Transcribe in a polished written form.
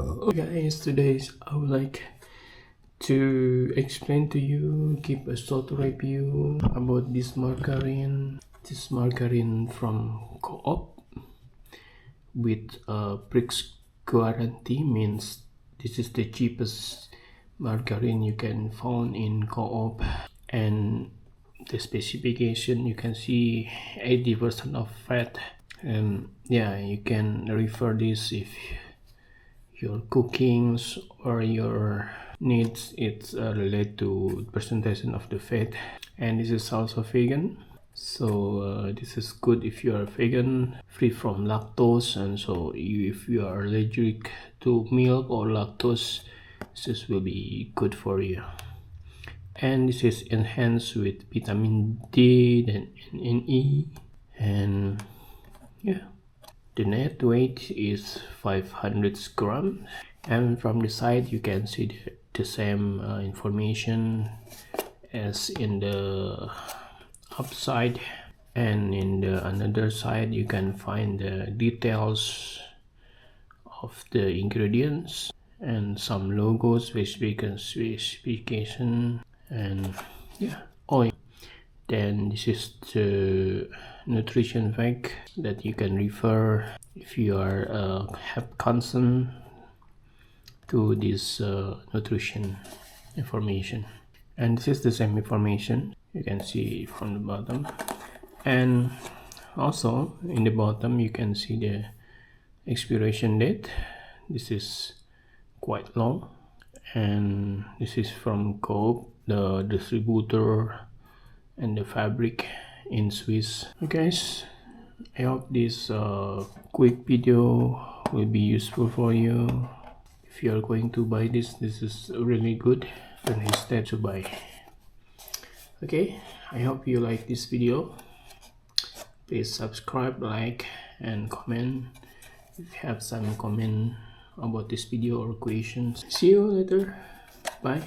Okay guys, today I would like to explain to you, give a short review about this margarine. This margarine from Coop with a Prix Garantie, means this is the cheapest margarine you can find in Coop, and the specification you can see 80% of fat, and yeah, you can refer this if your cookings or your needs it's related to percentage of the fat. And this is also vegan, so this is good if you are vegan, free from lactose, and so if you are allergic to milk or lactose, this will be good for you. And this is enhanced with vitamin D and E, and yeah, the net weight is 500 grams, and from the side you can see the same information as in the upside, and in the another side you can find the details of the ingredients and some logos, specification, and yeah, oil. Then this is the nutrition fact that you can refer if you are have concern to this nutrition information. And this is the same information you can see from the bottom, and also in the bottom you can see the expiration date. This is quite long, and this is from Coop, the distributor and the fabric in Swiss. Okay guys, I hope this quick video will be useful for you. If you are going to buy this is really good, don't hesitate to buy. Okay, I hope you like this video. Please subscribe, like, and comment if you have some comment about this video or questions. See you later. Bye.